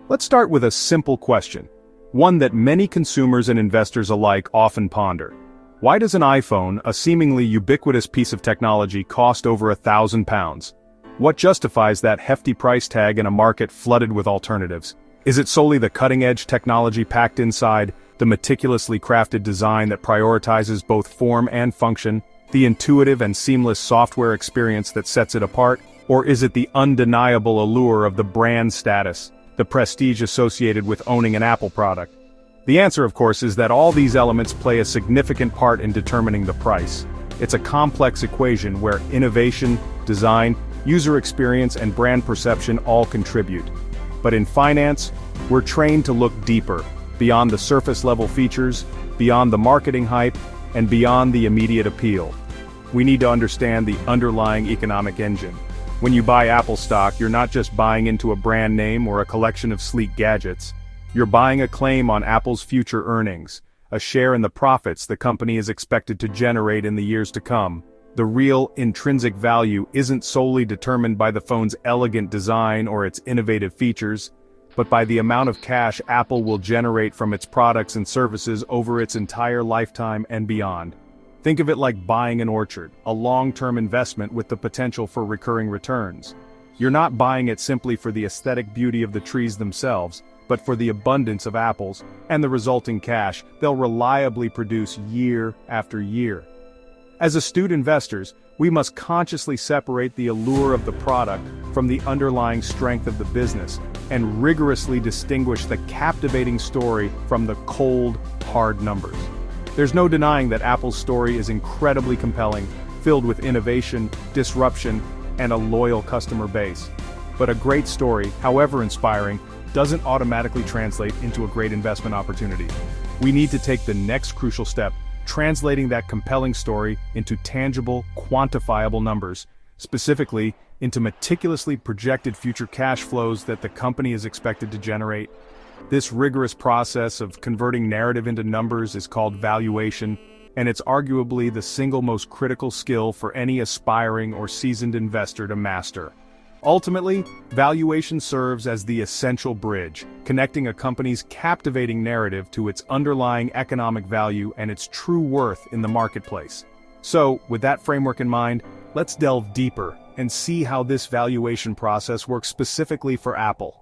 Let's start with a simple question, one that many consumers and investors alike often ponder. Why does an iPhone, a seemingly ubiquitous piece of technology, cost over £1,000? What justifies that hefty price tag in a market flooded with alternatives? Is it solely the cutting-edge technology packed inside, the meticulously crafted design that prioritizes both form and function, the intuitive and seamless software experience that sets it apart, or is it the undeniable allure of the brand status, the prestige associated with owning an Apple product? The answer, of course, is that all these elements play a significant part in determining the price. It's a complex equation where innovation, design, user experience, and brand perception all contribute. But in finance, we're trained to look deeper, beyond the surface-level features, beyond the marketing hype, and beyond the immediate appeal. We need to understand the underlying economic engine. When you buy Apple stock, you're not just buying into a brand name or a collection of sleek gadgets. You're buying a claim on Apple's future earnings, a share in the profits the company is expected to generate in the years to come. The real intrinsic value isn't solely determined by the phone's elegant design or its innovative features, but by the amount of cash Apple will generate from its products and services over its entire lifetime and beyond. Think of it like buying an orchard, a long-term investment with the potential for recurring returns. You're not buying it simply for the aesthetic beauty of the trees themselves, but for the abundance of apples and the resulting cash they'll reliably produce year after year. As astute investors, we must consciously separate the allure of the product from the underlying strength of the business, and rigorously distinguish the captivating story from the cold, hard numbers. There's no denying that Apple's story is incredibly compelling, filled with innovation, disruption, and a loyal customer base. But a great story, however inspiring, doesn't automatically translate into a great investment opportunity. We need to take the next crucial step, translating that compelling story into tangible, quantifiable numbers, specifically into meticulously projected future cash flows that the company is expected to generate. This rigorous process of converting narrative into numbers is called valuation, and it's arguably the single most critical skill for any aspiring or seasoned investor to master. Ultimately, valuation serves as the essential bridge, connecting a company's captivating narrative to its underlying economic value and its true worth in the marketplace. So, with that framework in mind, let's delve deeper and see how this valuation process works specifically for Apple.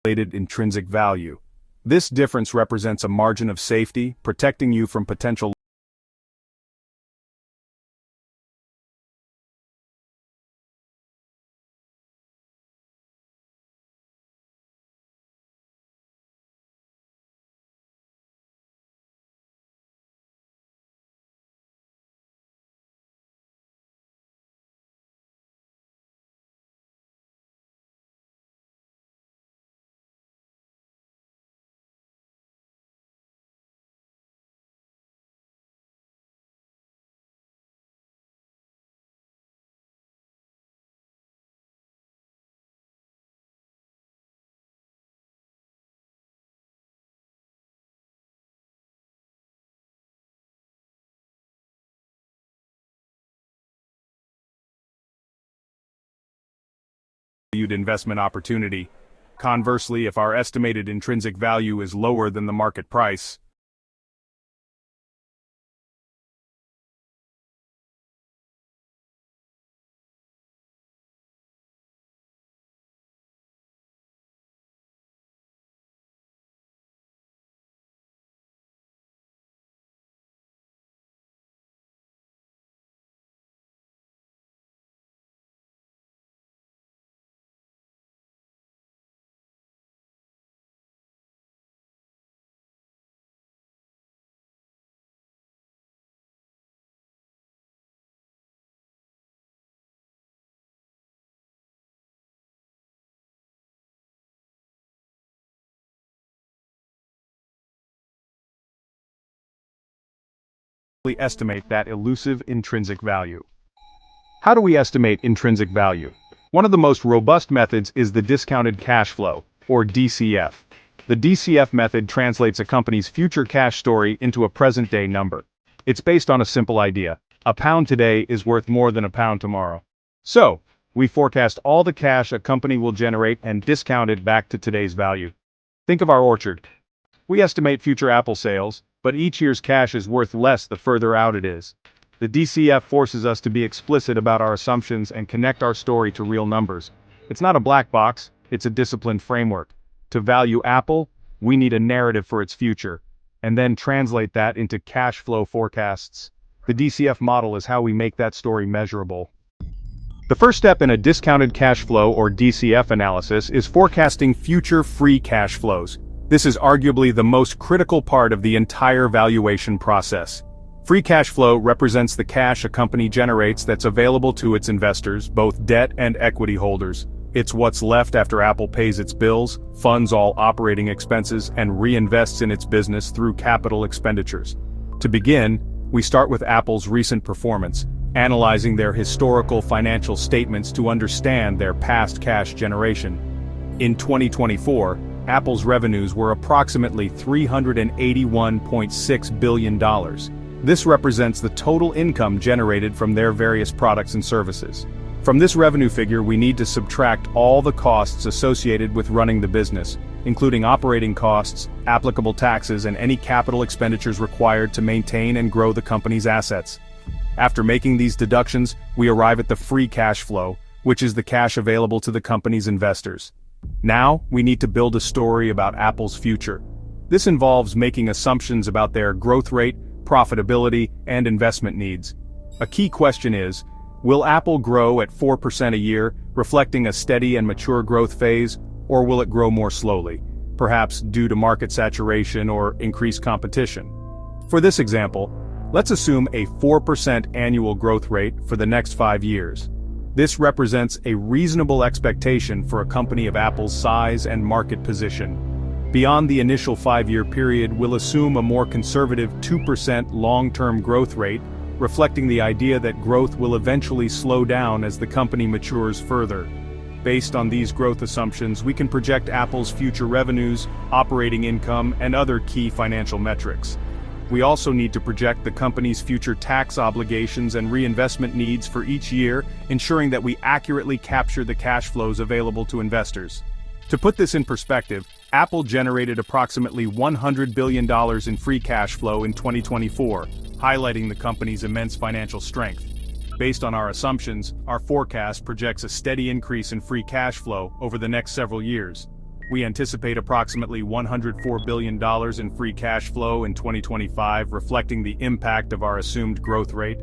Intrinsic value. This difference represents a margin of safety, protecting you from potential valued investment opportunity. Conversely, if our estimated intrinsic value is lower than the market price, estimate that elusive intrinsic value. How do we estimate intrinsic value? One of the most robust methods is the discounted cash flow, or DCF. The DCF method translates a company's future cash story into a present-day number. It's based on a simple idea. A pound today is worth more than a pound tomorrow. So, we forecast all the cash a company will generate and discount it back to today's value. Think of our orchard. We estimate future apple sales, but each year's cash is worth less the further out it is. The DCF forces us to be explicit about our assumptions and connect our story to real numbers. It's not a black box, it's a disciplined framework. To value Apple, we need a narrative for its future, and then translate that into cash flow forecasts. The DCF model is how we make that story measurable. The first step in a discounted cash flow or DCF analysis is forecasting future free cash flows. This is arguably the most critical part of the entire valuation process. Free cash flow represents the cash a company generates that's available to its investors, both debt and equity holders. It's what's left after Apple pays its bills, funds all operating expenses, and reinvests in its business through capital expenditures. To begin, we start with Apple's recent performance, analyzing their historical financial statements to understand their past cash generation. In 2024, Apple's revenues were approximately $381.6 billion. This represents the total income generated from their various products and services. From this revenue figure, we need to subtract all the costs associated with running the business, including operating costs, applicable taxes, and any capital expenditures required to maintain and grow the company's assets. After making these deductions, we arrive at the free cash flow, which is the cash available to the company's investors. Now, we need to build a story about Apple's future. This involves making assumptions about their growth rate, profitability, and investment needs. A key question is, will Apple grow at 4% a year, reflecting a steady and mature growth phase, or will it grow more slowly, perhaps due to market saturation or increased competition? For this example, let's assume a 4% annual growth rate for the next 5 years. This represents a reasonable expectation for a company of Apple's size and market position. Beyond the initial 5-year period, we'll assume a more conservative 2% long-term growth rate, reflecting the idea that growth will eventually slow down as the company matures further. Based on these growth assumptions, we can project Apple's future revenues, operating income, and other key financial metrics. We also need to project the company's future tax obligations and reinvestment needs for each year, ensuring that we accurately capture the cash flows available to investors. To put this in perspective, Apple generated approximately $100 billion in free cash flow in 2024, highlighting the company's immense financial strength. Based on our assumptions, our forecast projects a steady increase in free cash flow over the next several years. We anticipate approximately $104 billion in free cash flow in 2025, reflecting the impact of our assumed growth rate.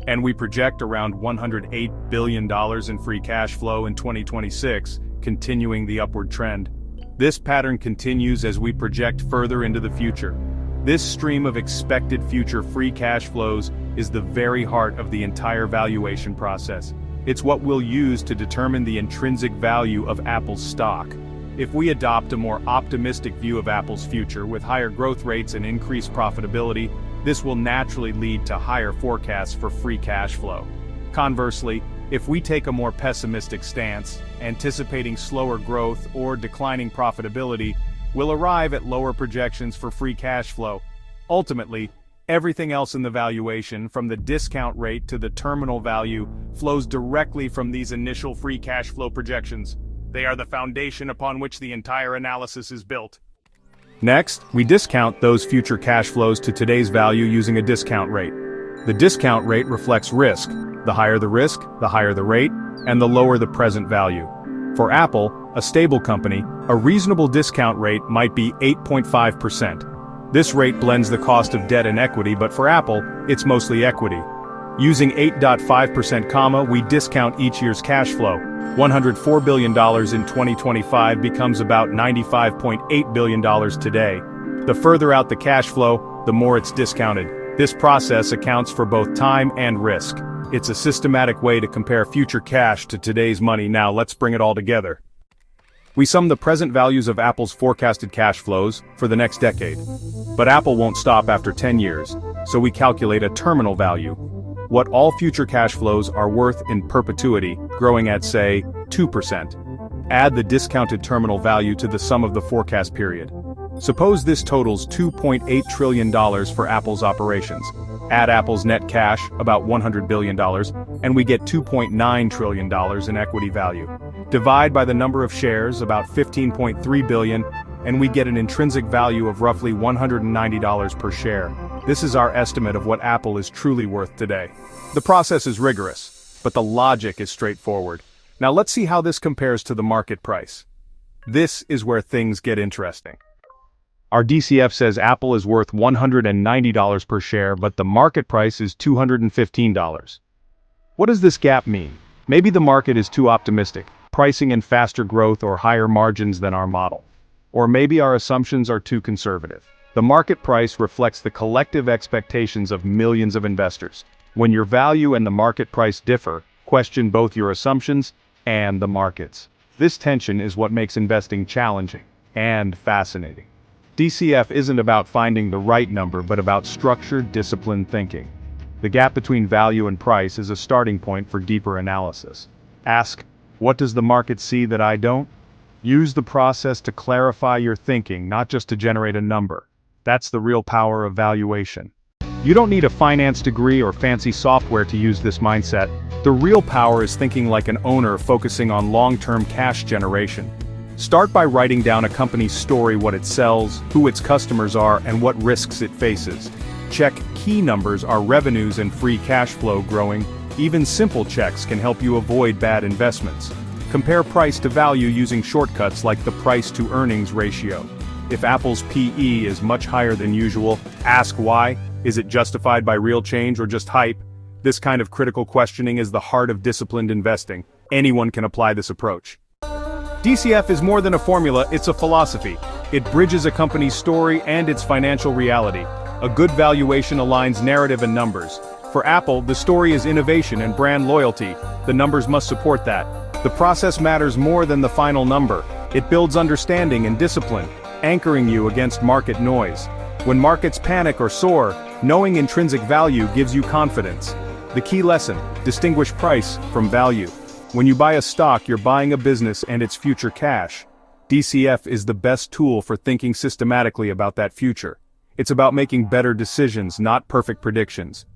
And we project around $108 billion in free cash flow in 2026, continuing the upward trend. This pattern continues as we project further into the future. This stream of expected future free cash flows is the very heart of the entire valuation process. It's what we'll use to determine the intrinsic value of Apple's stock. If we adopt a more optimistic view of Apple's future with higher growth rates and increased profitability, this will naturally lead to higher forecasts for free cash flow. Conversely, if we take a more pessimistic stance, anticipating slower growth or declining profitability, we'll arrive at lower projections for free cash flow. Ultimately, everything else in the valuation, from the discount rate to the terminal value, flows directly from these initial free cash flow projections. They are the foundation upon which the entire analysis is built. Next, we discount those future cash flows to today's value using a discount rate. The discount rate reflects risk. The higher the risk, the higher the rate, and the lower the present value. For Apple, a stable company, a reasonable discount rate might be 8.5%. This rate blends the cost of debt and equity, but for Apple, it's mostly equity. Using 8.5%, we discount each year's cash flow. $104 billion in 2025 becomes about $95.8 billion today. The further out the cash flow, the more it's discounted. This process accounts for both time and risk. It's a systematic way to compare future cash to today's money. Now let's bring it all together. We sum the present values of Apple's forecasted cash flows for the next decade. But Apple won't stop after 10 years, so we calculate a terminal value. What all future cash flows are worth in perpetuity, growing at, say, 2%. Add the discounted terminal value to the sum of the forecast period. Suppose this totals $2.8 trillion for Apple's operations. Add Apple's net cash, about $100 billion, and we get $2.9 trillion in equity value. Divide by the number of shares, about 15.3 billion, and we get an intrinsic value of roughly $190 per share. This is our estimate of what Apple is truly worth today. The process is rigorous, but the logic is straightforward. Now let's see how this compares to the market price. This is where things get interesting. Our DCF says Apple is worth $190 per share, but the market price is $215. What does this gap mean? Maybe the market is too optimistic, pricing in faster growth or higher margins than our model. Or maybe our assumptions are too conservative. The market price reflects the collective expectations of millions of investors. When your value and the market price differ, question both your assumptions and the markets. This tension is what makes investing challenging and fascinating. DCF isn't about finding the right number, but about structured, disciplined thinking. The gap between value and price is a starting point for deeper analysis. Ask, what does the market see that I don't? Use the process to clarify your thinking, not just to generate a number. That's the real power of valuation. You don't need a finance degree or fancy software to use this mindset. The real power is thinking like an owner, focusing on long-term cash generation. Start by writing down a company's story, what it sells, who its customers are, and what risks it faces. Check key numbers: are revenues and free cash flow growing? Even simple checks can help you avoid bad investments. Compare price to value using shortcuts like the price-to-earnings ratio. If Apple's PE is much higher than usual, ask why. Is it justified by real change or just hype? This kind of critical questioning is the heart of disciplined investing. Anyone can apply this approach. DCF is more than a formula, it's a philosophy. It bridges a company's story and its financial reality. A good valuation aligns narrative and numbers. For Apple, the story is innovation and brand loyalty. The numbers must support that. The process matters more than the final number. It builds understanding and discipline, anchoring you against market noise. When markets panic or soar, knowing intrinsic value gives you confidence. The key lesson: distinguish price from value. When you buy a stock, you're buying a business and its future cash. DCF is the best tool for thinking systematically about that future. It's about making better decisions, not perfect predictions.